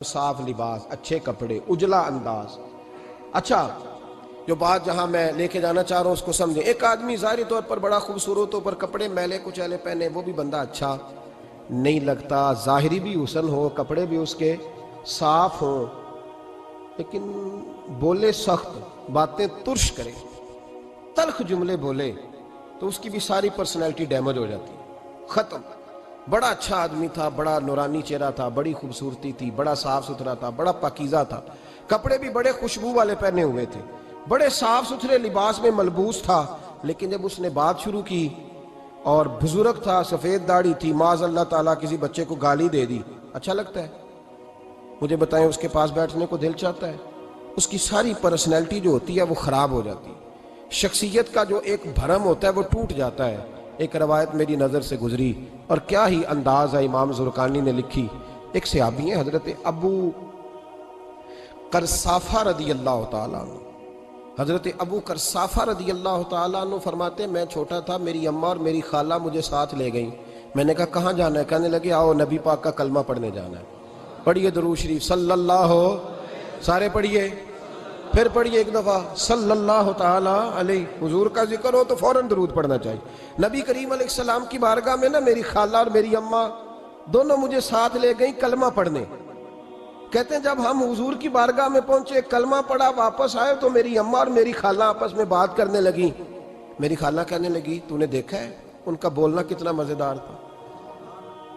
صاف لباس، اچھے کپڑے، اجلا انداز۔ اچھا، جو بات جہاں میں لے کے جانا چاہ رہا ہوں اس کو سمجھیں۔ ایک آدمی ظاہری طور پر بڑا خوبصورت ہو پر کپڑے میلے کچیلے پہنے، وہ بھی بندہ اچھا نہیں لگتا۔ ظاہری بھی حسن ہو، کپڑے بھی اس کے صاف ہوں، لیکن بولے سخت، باتیں ترش کرے، تلخ جملے بولے تو اس کی بھی ساری پرسنالٹی ڈیمیج ہو جاتی ہے، ختم۔ بڑا اچھا آدمی تھا، بڑا نورانی چہرہ تھا، بڑی خوبصورتی تھی، بڑا صاف ستھرا تھا، بڑا پاکیزہ تھا، کپڑے بھی بڑے خوشبو والے پہنے ہوئے تھے، بڑے صاف ستھرے لباس میں ملبوس تھا، لیکن جب اس نے بات شروع کی اور بزرگ تھا، سفید داڑھی تھی، معاذ اللہ تعالیٰ کسی بچے کو گالی دے دی، اچھا لگتا ہے؟ مجھے بتائیں، اس کے پاس بیٹھنے کو دل چاہتا ہے؟ اس کی ساری پرسنالٹی جو ہوتی ہے وہ خراب ہو جاتی ہے، شخصیت کا جو ایک بھرم ہوتا ہے وہ ٹوٹ جاتا ہے۔ ایک روایت میری نظر سے گزری اور کیا ہی انداز ہے، امام زرقانی نے لکھی۔ ایک صحابی ہیں حضرت ابو قرصافہ رضی اللہ تعالیٰ عنہ، حضرت ابو قرصافہ رضی اللہ تعالیٰ عنہ فرماتے، میں چھوٹا تھا، میری اماں اور میری خالہ مجھے ساتھ لے گئیں۔ میں نے کہا کہاں جانا ہے؟ کہنے لگے آؤ نبی پاک کا کلمہ پڑھنے جانا ہے۔ پڑھیے درود شریف، صلی اللہ، سارے پڑھیے، پھر پڑھیے ایک دفعہ، صلی اللہ تعالیٰ علیہ۔ حضور کا ذکر ہو تو فوراً درود پڑھنا چاہیے۔ نبی کریم علیہ السلام کی بارگاہ میں نا میری خالہ اور میری اماں دونوں مجھے ساتھ لے گئیں کلمہ پڑھنے۔ کہتے ہیں جب ہم حضور کی بارگاہ میں پہنچے، کلمہ پڑھا، واپس آئے تو میری اماں اور میری خالہ آپس میں بات کرنے لگیں۔ میری خالہ کہنے لگی تو نے دیکھا ہے ان کا بولنا کتنا مزیدار تھا؟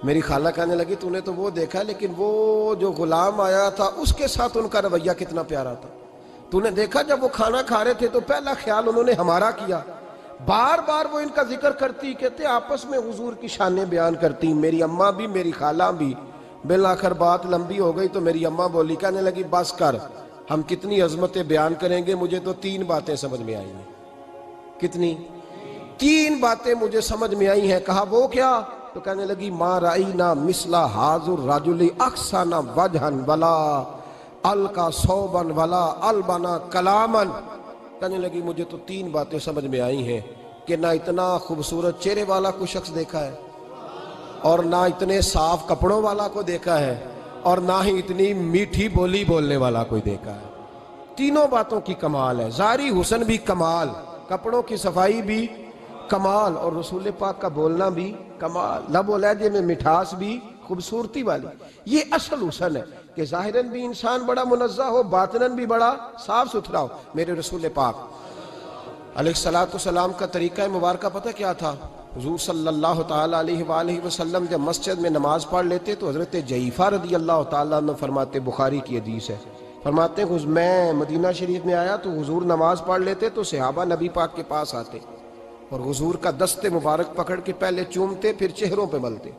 میری خالہ کہنے لگی تو نے تو وہ دیکھا ہے، لیکن وہ جو غلام آیا تھا اس کے ساتھ ان کا رویہ کتنا پیارا تھا۔ تو نے دیکھا جب وہ کھانا کھا رہے تھے تو پہلا خیال انہوں نے ہمارا کیا۔ بار بار وہ ان کا ذکر کرتی، کہتے آپس میں حضور کی شانیں بیان کرتی، میری اماں بھی میری خالہ بھی۔ بالآخر بات لمبی ہو گئی تو میری اماں بولی، کہنے لگی بس کر، ہم کتنی عظمتیں بیان کریں گے، مجھے تو 3 باتیں سمجھ میں آئی ہیں۔ کتنی؟ 3 باتیں مجھے سمجھ میں آئی ہیں۔ کہا وہ کیا؟ تو کہنے لگی ما رأینا مثل ھذا الرجل احسن وجھا ولا القا صوبا ولا البنا کلاما۔ کہنے لگی مجھے تو 3 باتیں سمجھ میں آئی ہیں کہ نہ اتنا خوبصورت چہرے والا کوئی شخص دیکھا ہے، اور نہ اتنے صاف کپڑوں والا کو دیکھا ہے، اور نہ ہی اتنی میٹھی بولی بولنے والا کوئی دیکھا ہے۔ تینوں باتوں کی کمال ہے، ظاہری حسن بھی کمال، کپڑوں کی صفائی بھی کمال، اور رسول پاک کا بولنا بھی کمال، لب و لہجے میں مٹھاس بھی خوبصورتی والی۔ یہ اصل حسن ہے کہ ظاہراً بھی انسان بڑا منزہ ہو، باطناً بھی بڑا صاف ستھرا ہو۔ میرے رسول پاک علیہ السلام کا طریقہ مبارکہ پتہ کیا تھا؟ حضور صلی اللہ تعالیٰ علیہ وآلہ وسلم جب مسجد میں نماز پڑھ لیتے تو حضرت جعفر رضی اللہ تعالیٰ عنہ فرماتے، بخاری کی حدیث ہے، فرماتے ہیں میں مدینہ شریف میں آیا تو حضور نماز پڑھ لیتے تو صحابہ نبی پاک کے پاس آتے اور حضور کا دست مبارک پکڑ کے پہلے چومتے پھر چہروں پہ ملتے،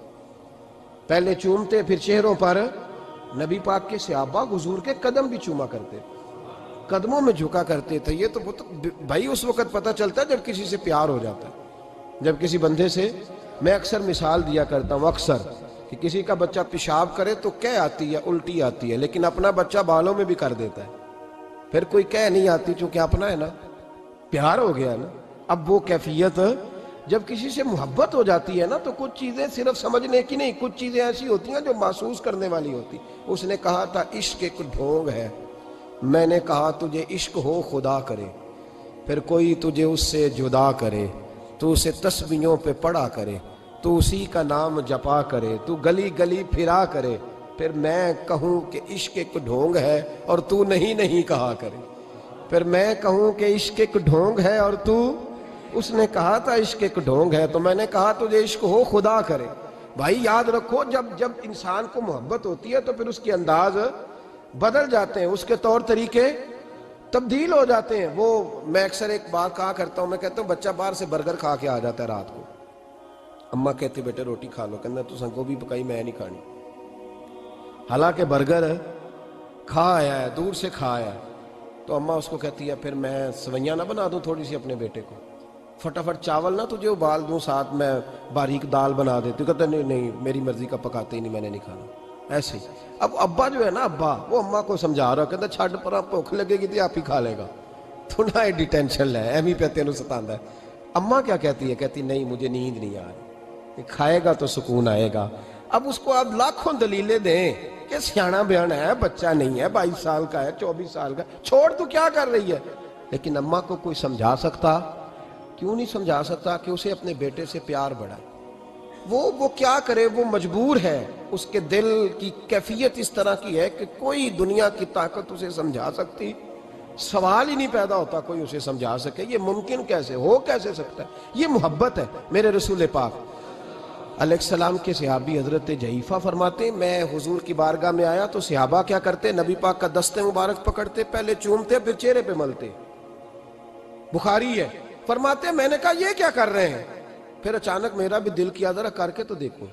پہلے چومتے پھر چہروں پر۔ نبی پاک کے صحابہ حضور کے قدم بھی چوما کرتے، قدموں میں جھکا کرتے تھے۔ یہ تو بھائی اس وقت پتہ چلتا ہے جب کسی سے پیار ہو جاتا ہے، جب کسی بندے سے۔ میں اکثر مثال دیا کرتا ہوں، اکثر، کہ کسی کا بچہ پیشاب کرے تو کہہ آتی ہے، الٹی آتی ہے، لیکن اپنا بچہ بالوں میں بھی کر دیتا ہے، پھر کوئی کہہ نہیں آتی چونکہ اپنا ہے نا، پیار ہو گیا نا۔ اب وہ کیفیت جب کسی سے محبت ہو جاتی ہے نا تو کچھ چیزیں صرف سمجھنے کی نہیں، کچھ چیزیں ایسی ہوتی ہیں جو محسوس کرنے والی ہوتی۔ اس نے کہا تھا عشق ایک ڈھونگ ہے، میں نے کہا تجھے عشق ہو خدا کرے، پھر کوئی تجھے اس سے جدا کرے، تو اسے تسبیحوں پہ پڑھا کرے، تو اسی کا نام جپا کرے، تو گلی گلی پھرا کرے، پھر میں کہوں کہ عشق ایک ڈھونگ ہے اور تو نہیں کہا کرے، پھر میں کہوں کہ عشق ایک ڈھونگ ہے اور تو۔ اس نے کہا تھا عشق ایک ڈھونگ ہے تو میں نے کہا تجھے عشق ہو خدا کرے۔ بھائی یاد رکھو، جب انسان کو محبت ہوتی ہے تو پھر اس کے انداز بدل جاتے ہیں، اس کے طور طریقے تبدیل ہو جاتے ہیں۔ وہ میں اکثر ایک بات کہا کرتا ہوں، میں کہتا ہوں بچہ باہر سے برگر کھا کے آ جاتا ہے رات کو، اماں کہتی بیٹے روٹی کھا لو، کہنا تو سنگو بھی پکائی میں نہیں کھانی، حالانکہ برگر کھا آیا ہے، دور سے کھا آیا ہے، تو اماں اس کو کہتی ہے پھر میں سوئیاں نہ بنا دوں تھوڑی سی اپنے بیٹے کو، فٹافٹ چاول نہ تجھے ابال دوں، ساتھ میں باریک دال بنا دیتی، کہتا نہیں میری مرضی کا پکاتے ہی نہیں، میں نے نہیں کھانا۔ ایسے اب ابا جو ہے نا، ابا وہ اماں کو سمجھا رہا، کہتا چھڈ پر بھوک لگے گی تو آپ ہی کھا لے گا، تو نہ ایڈی ٹینشن ہے، ایمی پہ تینوں ستاندہ ہے۔ اماں کیا کہتی ہے؟ کہتی نہیں مجھے نیند نہیں آ رہی، کھائے گا تو سکون آئے گا۔ اب اس کو آپ لاکھوں دلیلیں دیں کہ کہ سیانا بیانا ہے، بچہ نہیں ہے، 22 سال کا ہے، 24 سال کا، چھوڑ تو کیا کر رہی ہے؟ لیکن اماں کو کوئی سمجھا سکتا؟ کیوں نہیں سمجھا سکتا کہ اسے اپنے بیٹے سے پیار بڑھا؟ وہ کیا کرے، وہ مجبور ہے، اس کے دل کی کیفیت اس طرح کی ہے کہ کوئی دنیا کی طاقت اسے سمجھا سکتی؟ سوال ہی نہیں پیدا ہوتا کوئی اسے سمجھا سکے۔ یہ ممکن کیسے ہو، کیسے سکتا ہے؟ یہ محبت ہے۔ میرے رسول پاک علیہ السلام کے صحابی حضرت جعفہ فرماتے ہیں میں حضور کی بارگاہ میں آیا تو صحابہ کیا کرتے؟ نبی پاک کا دست مبارک پکڑتے، پہلے چومتے، پھر چہرے پہ ملتے۔ بخاری ہے، فرماتے میں نے کہا یہ کیا کر رہے ہیں؟ پھر اچانک میرا بھی دل کیا ذرا کر کے تو دیکھو،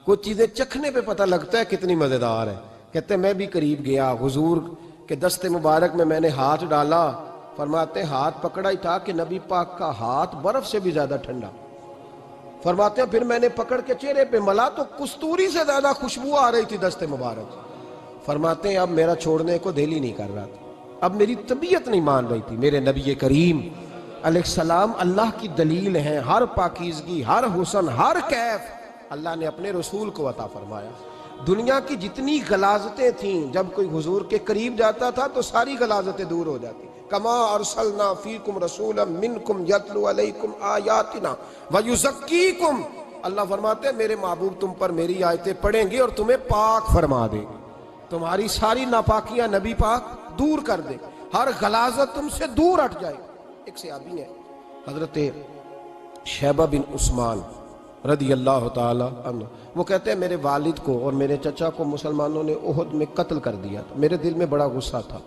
کچھ چیزیں چکھنے پہ پتہ لگتا ہے کتنی مزیدار ہے۔ کہتے میں بھی قریب گیا، حضور کہ دست مبارک میں نے ہاتھ ڈالا، فرماتے ہاتھ پکڑا ہی تھا کہ نبی پاک کا ہاتھ برف سے بھی زیادہ ٹھنڈا۔ فرماتے ہیں پھر میں نے پکڑ کے چہرے پہ ملا تو کستوری سے زیادہ خوشبو آ رہی تھی دست مبارک۔ فرماتے ہیں اب میرا چھوڑنے کو دل ہی نہیں کر رہا تھا، اب میری طبیعت نہیں مان رہی تھی۔ میرے نبی کریم علیہ السلام اللہ کی دلیل ہیں، ہر پاکیزگی، ہر حسن، ہر کیف اللہ نے اپنے رسول کو عطا فرمایا۔ دنیا کی جتنی غلاظتیں تھیں جب کوئی حضور کے قریب جاتا تھا تو ساری غلاظتیں دور ہو جاتی۔ کما ارسلنا فیکم رسولا منکم یتلو علیکم آیاتنا ویزکیکم، اللہ فرماتے ہیں میرے محبوب تم پر میری آیتیں پڑھیں گے اور تمہیں پاک فرما دے، تمہاری ساری ناپاکیاں نبی پاک دور کر دے، ہر غلاظت تم سے دور ہٹ جائے۔ ایک صحابی ہے حضرت شیبہ بن عثمان رضی اللہ تعالی عنہ، وہ کہتے ہیں میرے والد کو اور میرے چچا کو مسلمانوں نے احد میں قتل کر دیا تھا، میرے دل میں بڑا غصہ تھا،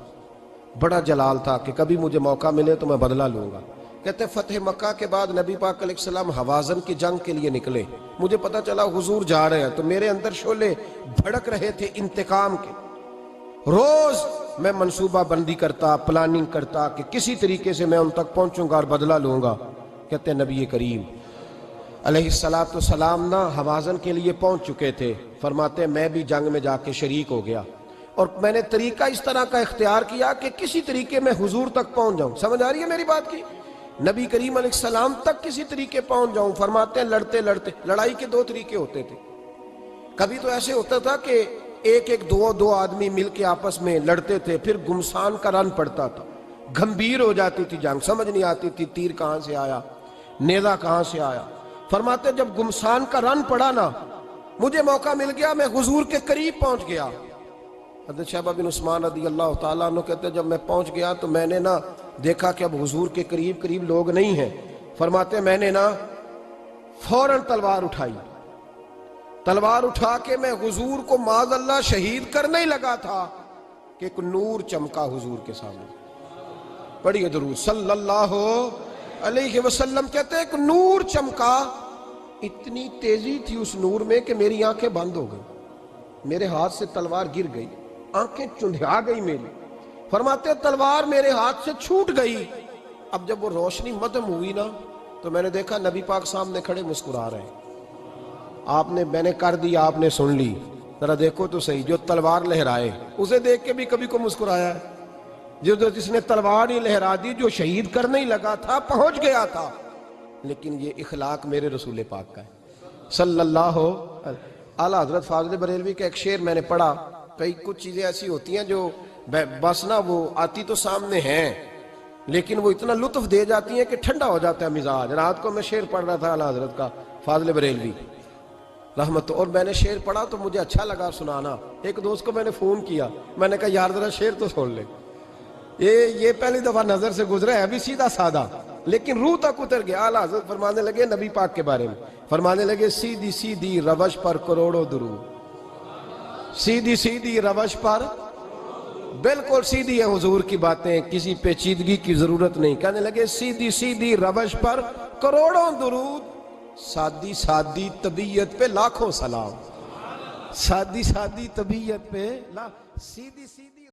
بڑا جلال تھا کہ کبھی مجھے موقع ملے تو میں بدلہ لوں گا۔ کہتے ہیں فتح مکہ کے بعد نبی پاک علیہ السلام حوازن کی جنگ کے لیے نکلے، مجھے پتا چلا حضور جا رہے ہیں تو میرے اندر شعلے بھڑک رہے تھے انتقام کے۔ روز میں منصوبہ بندی کرتا، پلاننگ کرتا کہ کسی طریقے سے میں ان تک پہنچوں گا اور بدلہ لوں گا۔ کہتے ہیں نبی کریم علیہ السلام نہ حوازن کے لیے پہنچ چکے تھے، فرماتے ہیں میں بھی جنگ میں جا کے شریک ہو گیا اور میں نے طریقہ اس طرح کا اختیار کیا کہ کسی طریقے میں حضور تک پہنچ جاؤں۔ سمجھ آ رہی ہے میری بات کی؟ نبی کریم علیہ السلام تک کسی طریقے پہنچ جاؤں۔ فرماتے ہیں لڑتے لڑتے، لڑائی کے دو طریقے ہوتے تھے، کبھی تو ایسے ہوتا تھا کہ ایک دو آدمی مل کے آپس میں لڑتے تھے، پھر گمسان کا رن پڑتا تھا، گھمبیر ہو جاتی تھی جنگ، سمجھ نہیں آتی تھی تیر کہاں سے آیا، نیزہ کہاں سے آیا۔ فرماتے جب گمسان کا رن پڑا نا، مجھے موقع مل گیا، میں حضور کے قریب پہنچ گیا۔ حضرت شیبہ بن عثمان رضی اللہ تعالیٰ عنہ کہتے جب میں پہنچ گیا تو میں نے نا دیکھا کہ اب حضور کے قریب لوگ نہیں ہیں۔ فرماتے میں نے نا فوراً تلوار اٹھائی، تلوار اٹھا کے میں حضور کو معاذ اللہ شہید کرنے ہی لگا تھا کہ ایک نور چمکا حضور کے سامنے۔ پڑھیے درود صلی اللہ علیہ وسلم۔ کہتے ہیں ایک نور چمکا، اتنی تیزی تھی اس نور میں کہ میری آنکھیں بند ہو گئی، میرے ہاتھ سے تلوار گر گئی، آنکھیں چندھا گئی میری۔ فرماتے تلوار میرے ہاتھ سے چھوٹ گئی۔ اب جب وہ روشنی مدھم ہوئی نا تو میں نے دیکھا نبی پاک سامنے کھڑے مسکرا رہے ہیں۔ میں نے کر دی، آپ نے سن لی، ذرا دیکھو تو صحیح، جو تلوار لہرائے اسے دیکھ کے بھی کبھی کو مسکرایا ہے؟ جس نے تلوار ہی لہرا دی، جو شہید کرنے ہی لگا تھا، پہنچ گیا تھا۔ لیکن یہ اخلاق میرے رسول پاک کا ہے صلی اللہ اعلیٰ حضرت فاضل بریلوی کا ایک شعر میں نے پڑھا۔ کئی کچھ چیزیں ایسی ہوتی ہیں جو بس نا وہ آتی تو سامنے ہیں لیکن وہ اتنا لطف دے جاتی ہیں کہ ٹھنڈا ہو جاتا ہے مزاج۔ رات کو میں شعر پڑھ رہا تھا اعلیٰ حضرت کا فاضل بریلوی رحمت، اور میں نے شعر پڑھا تو مجھے اچھا لگا سنانا۔ ایک دوست کو میں نے فون کیا، میں نے کہا یار ذرا شعر تو سن لے، یہ پہلی دفعہ نظر سے گزرا ہے، ابھی سیدھا سادہ لیکن روح تک اتر گیا۔ اعلیٰ حضرت فرمانے لگے نبی پاک کے بارے میں، فرمانے لگے سیدھی سیدھی روش پر کروڑوں درود، سیدھی سیدھی روش پر، بالکل سیدھی ہے حضور کی باتیں، کسی پیچیدگی کی ضرورت نہیں۔ کہنے لگے سیدھی سیدھی روش پر کروڑوں درود، سادی سادی طبیعت پہ لاکھوں سلام، سادی سادی طبیعت پہ سیدھی سیدھی